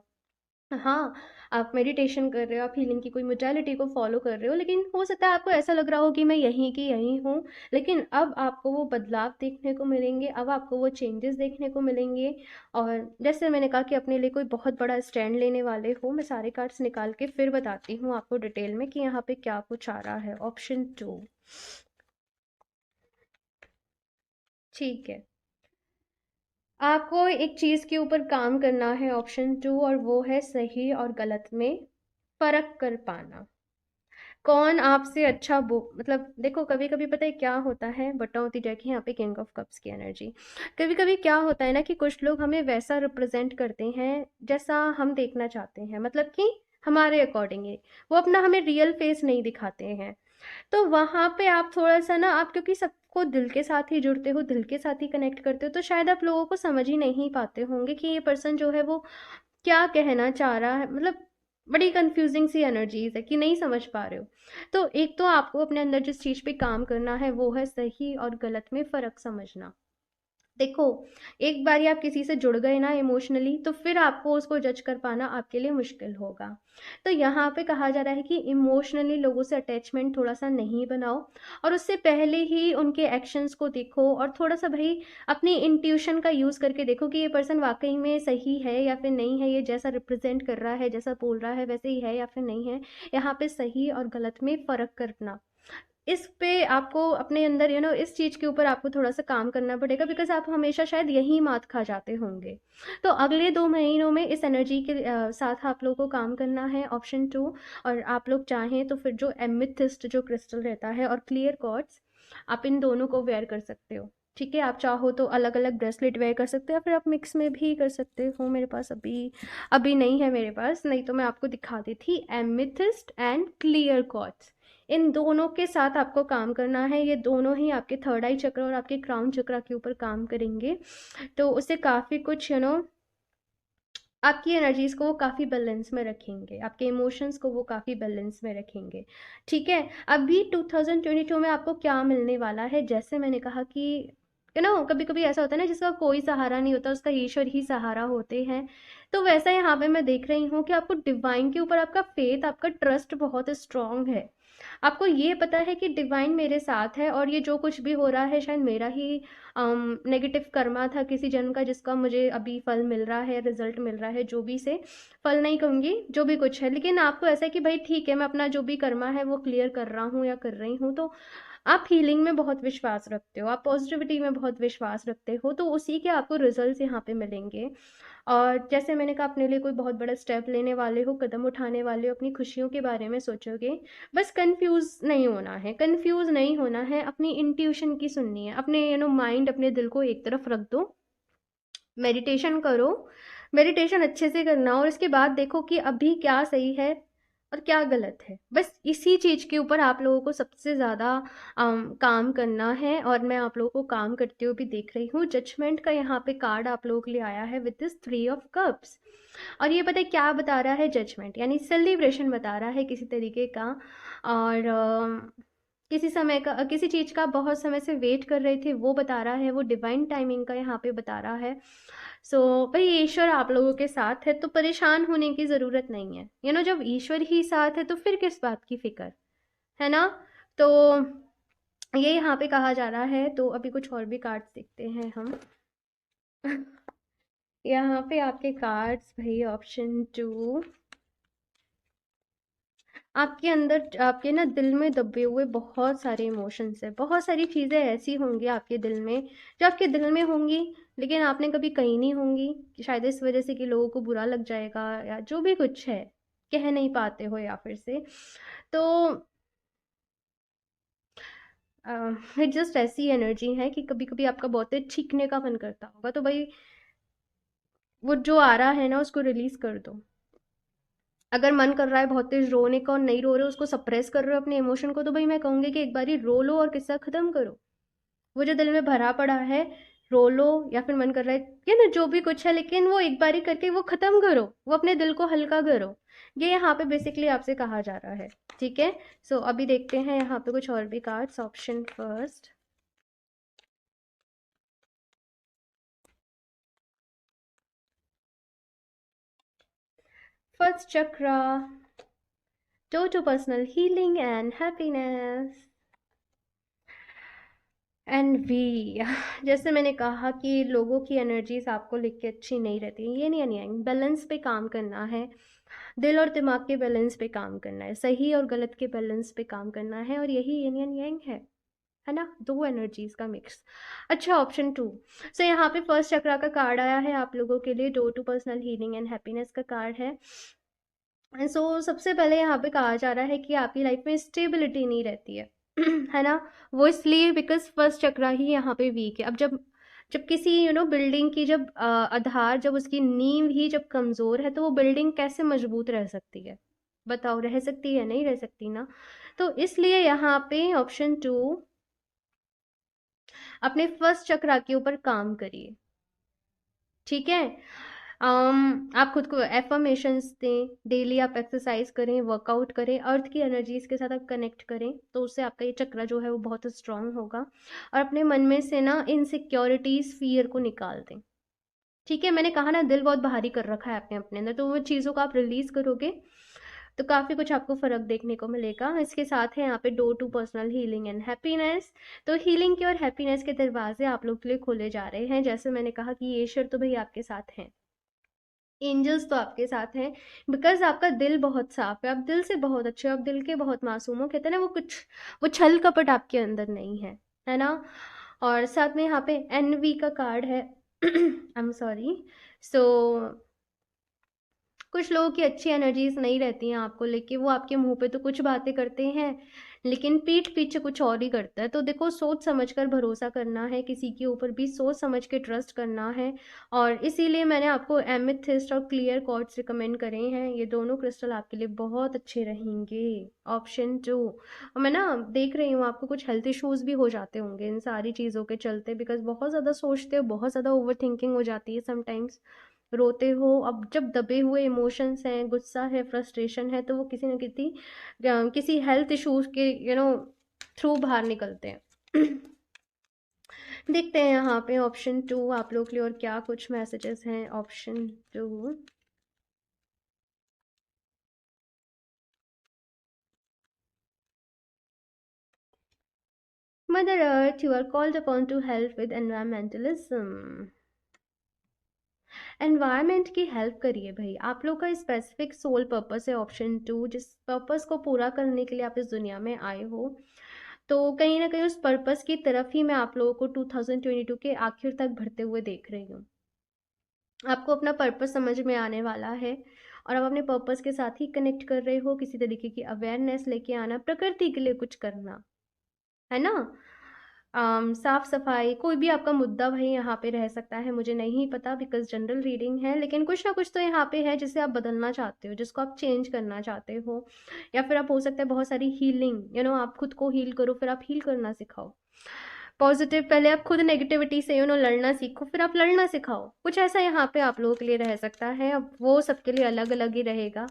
हाँ, आप मेडिटेशन कर रहे हो, आप हीलिंग की कोई मोडालिटी को फ़ॉलो कर रहे हो, लेकिन हो सकता है आपको ऐसा लग रहा हो कि मैं यहीं की यहीं हूँ, लेकिन अब आपको वो बदलाव देखने को मिलेंगे, अब आपको वो चेंजेस देखने को मिलेंगे। और जैसे मैंने कहा कि अपने लिए कोई बहुत बड़ा स्टैंड लेने वाले हो, मैं सारे कार्ड्स निकाल के फिर बताती हूँ आपको डिटेल में कि यहाँ पे क्या कुछ आ रहा है। ऑप्शन 2। ठीक है, आपको एक चीज़ के ऊपर काम करना है, ऑप्शन 2, और वो है सही और गलत में फ़र्क कर पाना। कौन आपसे अच्छा बो मतलब देखो, कभी कभी पता है क्या होता है, बटा होती जाएगी यहाँ पे किंग ऑफ कप्स की एनर्जी। कभी कभी क्या होता है ना कि कुछ लोग हमें वैसा रिप्रेजेंट करते हैं जैसा हम देखना चाहते हैं, मतलब कि हमारे अकॉर्डिंग वो अपना हमें रियल फेस नहीं दिखाते हैं। तो वहां पे आप थोड़ा सा ना, आप क्योंकि सबको दिल के साथ ही जुड़ते हो, दिल के साथ ही कनेक्ट करते हो, तो शायद आप लोगों को समझ ही नहीं पाते होंगे कि ये पर्सन जो है वो क्या कहना चाह रहा है, मतलब बड़ी कंफ्यूजिंग सी एनर्जीज है कि नहीं समझ पा रहे हो। तो एक तो आपको अपने अंदर जिस चीज पे काम करना है वो है सही और गलत में फर्क समझना। देखो, एक बार आप किसी से जुड़ गए ना इमोशनली, तो फिर आपको उसको जज कर पाना आपके लिए मुश्किल होगा। तो यहाँ पे कहा जा रहा है कि इमोशनली लोगों से अटैचमेंट थोड़ा सा नहीं बनाओ, और उससे पहले ही उनके एक्शंस को देखो, और थोड़ा सा भाई अपनी इंट्यूशन का यूज़ करके देखो कि ये पर्सन वाकई में सही है या फिर नहीं है, ये जैसा रिप्रेजेंट कर रहा है, जैसा बोल रहा है वैसे ही है या फिर नहीं है। यहाँ पे सही और गलत में फ़र्क करना, इस पे आपको अपने अंदर इस चीज़ के ऊपर आपको थोड़ा सा काम करना पड़ेगा, बिकॉज आप हमेशा शायद यही मात खा जाते होंगे। तो अगले 2 महीनों में इस एनर्जी के साथ आप लोगों को काम करना है, ऑप्शन 2। और आप लोग चाहें तो फिर जो एमिथिस्ट जो क्रिस्टल रहता है और क्लियर कॉर्ड्स, आप इन दोनों को वेयर कर सकते हो। ठीक है, आप चाहो तो अलग अलग ब्रेसलेट वेयर कर सकते हो, या फिर आप मिक्स में भी कर सकते हो। मेरे पास अभी अभी नहीं है मेरे पास, नहीं तो मैं आपको दिखा दी थी। एमिथिस्ट एंड क्लियर कॉर्ड्स, इन दोनों के साथ आपको काम करना है। ये दोनों ही आपके थर्ड आई चक्र और आपके क्राउन चक्र के ऊपर काम करेंगे। तो उससे काफ़ी कुछ आपकी एनर्जीज को वो काफ़ी बैलेंस में रखेंगे, आपके इमोशंस को वो काफ़ी बैलेंस में रखेंगे। ठीक है, अभी 2022 में आपको क्या मिलने वाला है, जैसे मैंने कहा कि कभी कभी ऐसा होता है ना, जिसका कोई सहारा नहीं होता उसका ईश्वर ही सहारा होते हैं। तो वैसा यहाँ पे मैं देख रही हूँ कि आपको डिवाइन के ऊपर आपका फेथ, आपका ट्रस्ट बहुत स्ट्रांग है। आपको ये पता है कि डिवाइन मेरे साथ है, और ये जो कुछ भी हो रहा है शायद मेरा ही नेगेटिव कर्मा था किसी जन्म का, जिसका मुझे अभी फल मिल रहा है, रिजल्ट मिल रहा है, जो भी से फल नहीं कहूँगी, जो भी कुछ है। लेकिन आपको ऐसा है कि भाई ठीक है, मैं अपना जो भी कर्मा है वो क्लियर कर रहा हूँ या कर रही हूँ। तो आप हीलिंग में बहुत विश्वास रखते हो, आप पॉजिटिविटी में बहुत विश्वास रखते हो, तो उसी के आपको रिजल्ट्स यहाँ पे मिलेंगे। और जैसे मैंने कहा, अपने लिए कोई बहुत बड़ा स्टेप लेने वाले हो, कदम उठाने वाले हो, अपनी खुशियों के बारे में सोचोगे। बस कंफ्यूज नहीं होना है, कंफ्यूज नहीं होना है, अपनी इंट्यूशन की सुननी है, अपने माइंड, अपने दिल को एक तरफ रख दो, मेडिटेशन करो। मेडिटेशन अच्छे से करना, और इसके बाद देखो कि अभी क्या सही है और क्या गलत है। बस इसी चीज़ के ऊपर आप लोगों को सबसे ज़्यादा काम करना है, और मैं आप लोगों को काम करते हुए भी देख रही हूँ। जजमेंट का यहाँ पे कार्ड आप लोगों के लिए आया है विद दिस 3 ऑफ कप्स। और ये पता है क्या बता रहा है? जजमेंट यानी सेलिब्रेशन बता रहा है किसी तरीके का। और किसी समय का, किसी चीज़ का बहुत समय से वेट कर रहे थे, वो बता रहा है, वो डिवाइन टाइमिंग का यहाँ पे बता रहा है। सो भाई, ईश्वर आप लोगों के साथ है, तो परेशान होने की ज़रूरत नहीं है। जब ईश्वर ही साथ है तो फिर किस बात की फिक्र, है ना? तो ये यहाँ पे कहा जा रहा है। तो अभी कुछ और भी कार्ड्स देखते हैं हम। यहाँ पे आपके कार्ड्स भाई, ऑप्शन 2। आपके अंदर, आपके ना दिल में दबे हुए बहुत सारे इमोशंस है, बहुत सारी चीज़ें ऐसी होंगी आपके दिल में, जो आपके दिल में होंगी, लेकिन आपने कभी कही नहीं होंगी, शायद इस वजह से कि लोगों को बुरा लग जाएगा, या जो भी कुछ है, कह नहीं पाते हो या फिर से। तो जस्ट ऐसी एनर्जी है कि कभी कभी आपका बहुत तेज छींकने का मन करता होगा, तो भाई वो जो आ रहा है ना, उसको रिलीज कर दो। अगर मन कर रहा है बहुत तेज रोने का और नहीं रो रहे हो, उसको सप्रेस कर रहे हो अपने इमोशन को, तो भाई मैं कहूंगी कि एक बार ही रो लो और किस्सा खत्म करो। वो जो दिल में भरा पड़ा है, रो लो, या फिर मन कर रहा है या ना जो भी कुछ है, लेकिन वो एक बारी करके वो खत्म करो, वो अपने दिल को हल्का करो। ये यहाँ पे बेसिकली आपसे कहा जा रहा है। ठीक है, सो अभी देखते हैं यहाँ पे कुछ और भी cards. Option first, first chakra, door to personal healing and happiness. And we, जैसे मैंने कहा कि लोगों की एनर्जीज आपको लिख के अच्छी नहीं रहती, ये नहीं नहीं, बैलेंस पे काम करना है, दिल और दिमाग के बैलेंस पे काम करना है, सही और गलत के बैलेंस पे काम करना है, और यही यिन एंड यांग है ना, दो एनर्जीज का मिक्स। अच्छा, ऑप्शन टू। सो यहाँ पे फर्स्ट चक्रा का कार्ड आया है आप लोगों के लिए, door to personal healing and happiness का कार्ड है। सो सबसे पहले यहाँ पे कहा जा रहा है कि आपकी लाइफ में स्टेबिलिटी नहीं रहती है है ना, वो इसलिए बिकॉज फर्स्ट चक्रा ही यहाँ पे वीक है। अब जब जब किसी बिल्डिंग की जब आधार, जब उसकी नींव ही जब कमज़ोर है, तो वो बिल्डिंग कैसे मजबूत रह सकती है? बताओ, रह सकती है? नहीं रह सकती ना। तो इसलिए यहाँ पे ऑप्शन टू, अपने फर्स्ट चक्रा के ऊपर काम करिए, ठीक है। आप खुद को एफर्मेशंस दें, डेली आप एक्सरसाइज करें, वर्कआउट करें, अर्थ की एनर्जीज के साथ आप कनेक्ट करें, तो उससे आपका ये चक्र जो है वो बहुत स्ट्रांग होगा। और अपने मन में से ना इनसिक्योरिटीज, फियर को निकाल दें, ठीक है। मैंने कहा ना, दिल बहुत भारी कर रखा है आपने अपने अंदर, तो वो चीज़ों को आप रिलीज करोगे तो काफ़ी कुछ आपको फ़र्क देखने को मिलेगा। इसके साथ है यहाँ पे door to personal healing and happiness. तो हीलिंग के और हैप्पीनेस के दरवाजे आप लोग के लिए खोले जा रहे हैं। जैसे मैंने कहा कि ये ईश्वर तो भाई आपके साथ हैं, एंजल्स तो आपके साथ हैं, बिकॉज आपका दिल बहुत साफ है, आप दिल से बहुत अच्छे हो, आप दिल के बहुत मासूम हो। कहते हैं ना, वो कुछ, वो छल कपट आपके अंदर नहीं है ना। और साथ में यहाँ पे एनवी का कार्ड है आई एम सॉरी। सो कुछ लोगों की अच्छी एनर्जीज नहीं रहती हैं आपको लेके, वो आपके मुंह पे तो कुछ बातें करते हैं, लेकिन पीठ पीछे कुछ और ही करता है। तो देखो, सोच समझ कर भरोसा करना है, किसी के ऊपर भी सोच समझ के ट्रस्ट करना है। और इसीलिए मैंने आपको एमेथिस्ट और क्लियर क्वार्ट्ज रिकमेंड करे हैं, ये दोनों क्रिस्टल आपके लिए बहुत अच्छे रहेंगे। Option two. और मैं ना देख रही हूँ आपको कुछ हेल्थ इश्यूज भी हो जाते होंगे इन सारी चीज़ों के चलते, बिकॉज बहुत ज़्यादा सोचते हो, बहुत ज़्यादा ओवर थिंकिंग हो जाती है समटाइम्स, रोते हो। अब जब दबे हुए इमोशंस हैं, गुस्सा है, फ्रस्ट्रेशन है, तो वो किसी न किसी हेल्थ इश्यूज के थ्रू बाहर निकलते हैं देखते हैं यहाँ पे ऑप्शन टू आप लोग के लिए और क्या कुछ मैसेजेस हैं। Option two, mother earth, you are called upon to help with environmentalism. Environment की हेल्प करिए भाई, आप लोग का स्पेसिफिक सोल पर्पस है ऑप्शन टू, जिस पर्पस को पूरा करने के लिए आप इस दुनिया में आए हो। तो कहीं ना कहीं उस पर्पस की तरफ ही मैं आप लोगों को 2022 के आखिर तक बढ़ते हुए देख रही हूँ। आपको अपना पर्पस समझ में आने वाला है, और आप अपने पर्पस के साथ ही कनेक्ट कर रहे हो, किसी तरीके की अवेयरनेस लेके आना, प्रकृति के लिए कुछ करना, है ना। साफ सफाई, कोई भी आपका मुद्दा भाई यहाँ पे रह सकता है, मुझे नहीं पता बिकॉज जनरल रीडिंग है, लेकिन कुछ ना कुछ तो यहाँ पे है जिसे आप बदलना चाहते हो, जिसको आप चेंज करना चाहते हो। या फिर आप, हो सकता है बहुत सारी हीलिंग, आप खुद को हील करो, फिर आप हील करना सिखाओ। पॉजिटिव, पहले आप खुद नेगेटिविटी से लड़ना सीखो, फिर आप लड़ना सिखाओ, कुछ ऐसा यहाँ पे आप लोगों के लिए रह सकता है। अब वो सबके लिए अलग अलग ही रहेगा।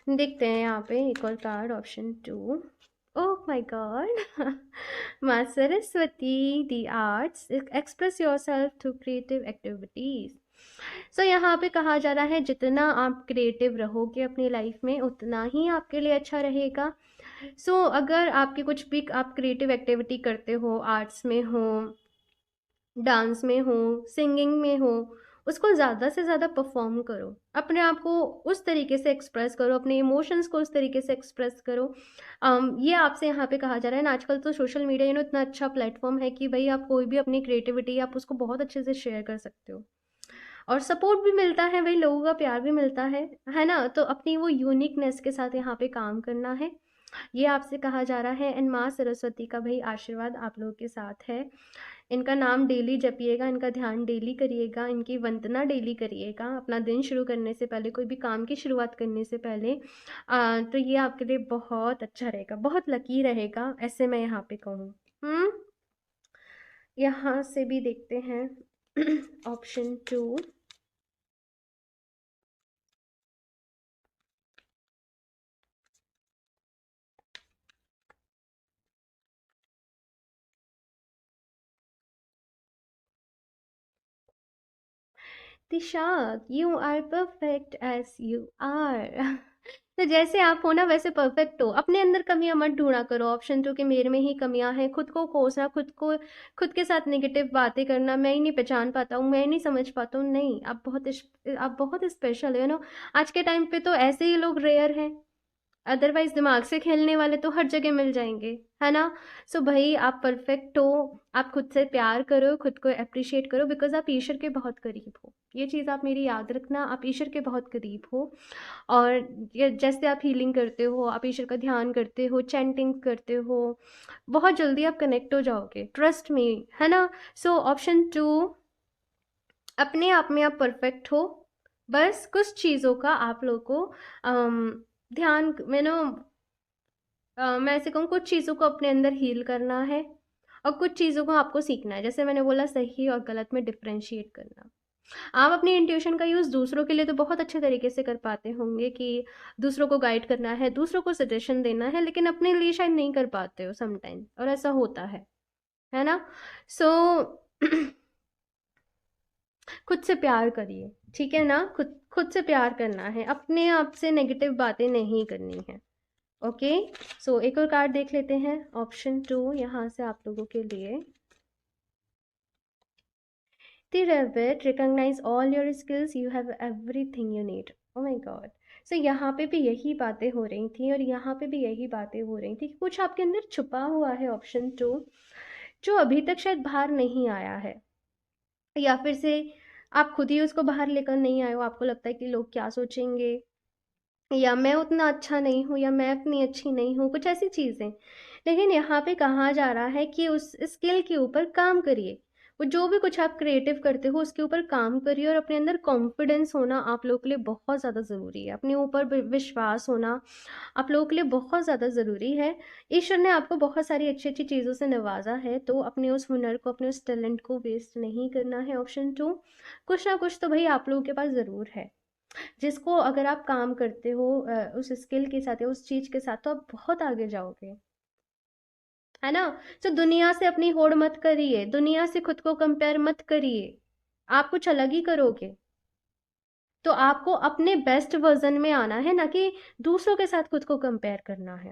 देखते हैं यहाँ पे एक और card, option two. Oh my God माँ Saraswati, the arts, express yourself through creative activities. So यहाँ पे कहा जा रहा है, जितना आप क्रिएटिव रहोगे अपनी लाइफ में, उतना ही आपके लिए अच्छा रहेगा। अगर आपकी कुछ भी आप क्रिएटिव एक्टिविटी करते हो, आर्ट्स में हो, डांस में हो, सिंगिंग में हो, उसको ज़्यादा से ज़्यादा परफॉर्म करो, अपने आप को उस तरीके से एक्सप्रेस करो, अपने इमोशंस को उस तरीके से एक्सप्रेस करो। ये आपसे यहाँ पे कहा जा रहा है ना, आजकल तो सोशल मीडिया इतना अच्छा प्लेटफॉर्म है कि भाई आप कोई भी अपनी क्रिएटिविटी आप उसको बहुत अच्छे से शेयर कर सकते हो, और सपोर्ट भी मिलता है भाई, लोगों का प्यार भी मिलता है ना। तो अपनी वो यूनिकनेस के साथ यहाँ पे काम करना है, ये आपसे कहा जा रहा है। एंड माँ सरस्वती का भाई आशीर्वाद आप लोगों के साथ है। इनका नाम डेली जपिएगा, इनका ध्यान डेली करिएगा, इनकी वंदना डेली करिएगा, अपना दिन शुरू करने से पहले, कोई भी काम की शुरुआत करने से पहले। तो ये आपके लिए बहुत अच्छा रहेगा, बहुत लकी रहेगा, ऐसे मैं यहाँ पे कहूँ। यहाँ से भी देखते हैं ऑप्शन टू। दिशाक, you are perfect as you are. तो जैसे आप हो ना वैसे परफेक्ट हो, अपने अंदर कमियां मत ढूंढा करो। ऑप्शन 2 कि मेरे में ही कमियां हैं, खुद को कोसना, खुद के साथ नेगेटिव बातें करना, मैं ही नहीं पहचान पाता हूँ, मैं ही नहीं समझ पाता हूँ। नहीं, आप बहुत स्पेशल है ना। आज के टाइम पे तो ऐसे ही लोग रेयर हैं, अदरवाइज दिमाग से खेलने वाले तो हर जगह मिल जाएंगे, है ना। सो भाई आप परफेक्ट हो, आप खुद से प्यार करो, खुद को अप्रिशिएट करो, बिकॉज आप ईश्वर के बहुत करीब हो। ये चीज़ आप मेरी याद रखना, आप ईश्वर के बहुत करीब हो। और ये जैसे आप हीलिंग करते हो, आप ईश्वर का ध्यान करते हो, चैंटिंग करते हो, बहुत जल्दी आप कनेक्ट हो जाओगे, ट्रस्ट मी, है ना। सो ऑप्शन 2, अपने आप में आप परफेक्ट हो, बस कुछ चीज़ों का आप लोग को ध्यान में ना, मैं ऐसे कहूँ, कुछ चीज़ों को अपने अंदर हील करना है और कुछ चीज़ों को आपको सीखना है। जैसे मैंने बोला, सही और गलत में डिफरेंशिएट करना। आप अपनी इंट्यूशन का यूज़ दूसरों के लिए तो बहुत अच्छे तरीके से कर पाते होंगे कि दूसरों को गाइड करना है, दूसरों को सजेशन देना है, लेकिन अपने लिए शायद नहीं कर पाते हो समटाइम, और ऐसा होता है ना। सो खुद से प्यार करिए, ठीक है ना। खुद से प्यार करना है, अपने आप से नेगेटिव बातें नहीं करनी है। ओके, सो एक और कार्ड देख लेते हैं, ऑप्शन 2 यहाँ से आप लोगों के लिए। The rabbit recognize all your skills, you have everything you need. Oh my god. So यहाँ पे भी यही बातें हो रही थी और यहाँ पे भी यही बातें हो रही थी कि कुछ आपके अंदर छुपा हुआ है, ऑप्शन 2, जो अभी तक शायद बाहर नहीं आया है, या फिर से आप खुद ही उसको बाहर लेकर नहीं आए हो। आपको लगता है कि लोग क्या सोचेंगे, या मैं उतना अच्छा नहीं हूँ, या मैं उतनी अच्छी नहीं हूँ, कुछ ऐसी चीज़ें। लेकिन यहाँ पे कहा जा रहा है कि उस स्किल के ऊपर काम करिए, वो जो भी कुछ आप क्रिएटिव करते हो उसके ऊपर काम करिए, और अपने अंदर कॉन्फिडेंस होना आप लोगों के लिए बहुत ज़्यादा ज़रूरी है, अपने ऊपर विश्वास होना आप लोगों के लिए बहुत ज़्यादा ज़रूरी है। ईश्वर ने आपको बहुत सारी अच्छी अच्छी चीज़ों से नवाजा है, तो अपने उस हुनर को, अपने उस टैलेंट को वेस्ट नहीं करना है। ऑप्शन 2, कुछ ना कुछ तो भाई आप लोगों के पास ज़रूर है, जिसको अगर आप काम करते हो उस स्किल के साथ या उस चीज़ के साथ, तो आप बहुत आगे जाओगे, है ना। तो दुनिया से अपनी होड़ मत करिए, दुनिया से खुद को कंपेयर मत करिए, आप कुछ अलग ही करोगे। तो आपको अपने बेस्ट वर्जन में आना है, ना कि दूसरों के साथ खुद को कंपेयर करना है।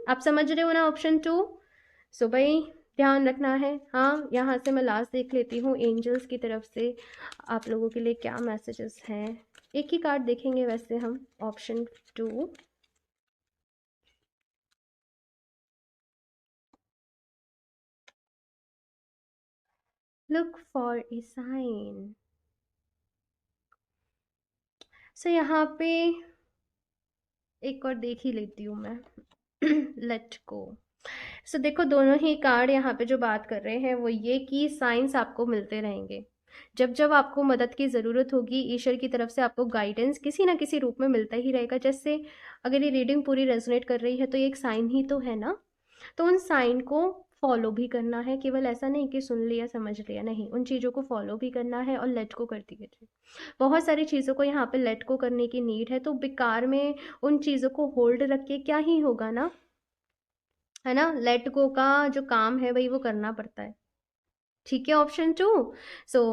आप समझ रहे हो ना, ऑप्शन 2। सो भाई ध्यान रखना है। हाँ, यहाँ से मैं लास्ट देख लेती हूँ, एंजल्स की तरफ से आप लोगों के लिए क्या मैसेजेस हैं। एक ही कार्ड देखेंगे वैसे हम, option 2। Look for a sign. So यहाँ पे एक और देख ही लेती हूँ मैं। Let go. सो देखो, दोनों ही कार्ड यहाँ पे जो बात कर रहे हैं वो ये कि साइंस आपको मिलते रहेंगे। जब जब आपको मदद की ज़रूरत होगी, ईश्वर की तरफ से आपको गाइडेंस किसी ना किसी रूप में मिलता ही रहेगा। जैसे अगर ये रीडिंग पूरी रेजोनेट कर रही है तो ये एक साइन ही तो है ना। तो उन साइन को फॉलो भी करना है, केवल ऐसा नहीं कि सुन लिया समझ लिया, नहीं, उन चीज़ों को फॉलो भी करना है और लेट को करती है। बहुत सारी चीज़ों को यहाँ पे लेट को करने की नीड है, तो बेकार में उन चीज़ों को होल्ड रख के क्या ही होगा ना, है ना। लेट गो का जो काम है भाई वो करना पड़ता है, ठीक है। ऑप्शन 2। सो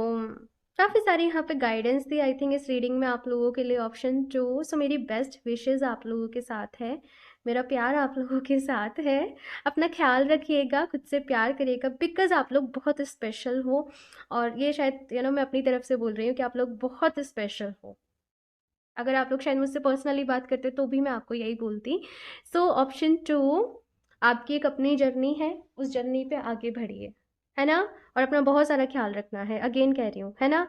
काफ़ी सारी यहाँ पे गाइडेंस थी आई थिंक इस रीडिंग में आप लोगों के लिए, ऑप्शन 2। सो मेरी बेस्ट विशेज़ आप लोगों के साथ है, मेरा प्यार आप लोगों के साथ है। अपना ख्याल रखिएगा, खुद से प्यार करिएगा, बिकॉज आप लोग बहुत स्पेशल हो। और ये शायद मैं अपनी तरफ से बोल रही हूँ कि आप लोग बहुत स्पेशल हो। अगर आप लोग शायद मुझसे पर्सनली बात करते तो भी मैं आपको यही बोलती। सो ऑप्शन 2, आपकी एक अपनी जर्नी है, उस जर्नी पे आगे बढ़िए, है ना। और अपना बहुत सारा ख्याल रखना है, अगेन कह रही हूँ, है ना।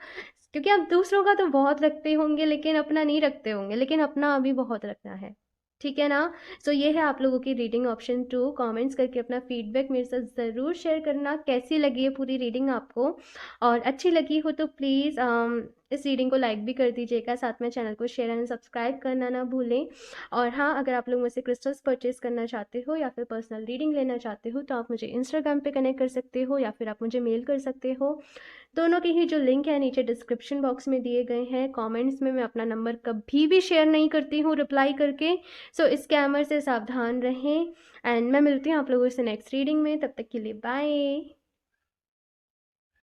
क्योंकि आप दूसरों का तो बहुत रखते होंगे लेकिन अपना नहीं रखते होंगे, लेकिन अपना अभी बहुत रखना है, ठीक है ना। सो ये है आप लोगों की रीडिंग, ऑप्शन 2। कमेंट्स करके अपना फीडबैक मेरे साथ ज़रूर शेयर करना, कैसी लगी है पूरी रीडिंग आपको। और अच्छी लगी हो तो प्लीज़ इस रीडिंग को लाइक भी कर दीजिएगा, साथ में चैनल को शेयर एंड सब्सक्राइब करना ना भूलें। और हाँ, अगर आप लोग मुझसे क्रिस्टल्स परचेज करना चाहते हो या फिर पर्सनल रीडिंग लेना चाहते हो तो आप मुझे इंस्टाग्राम पे कनेक्ट कर सकते हो, या फिर आप मुझे मेल कर सकते हो। दोनों के ही जो लिंक है नीचे डिस्क्रिप्शन बॉक्स में दिए गए हैं। कमेंट्स में मैं अपना नंबर कभी भी शेयर नहीं करती हूँ रिप्लाई करके, सो स्कैमर से सावधान रहें। एंड मैं मिलती हूँ आप लोगों से नेक्स्ट रीडिंग में, तब तक के लिए बाय।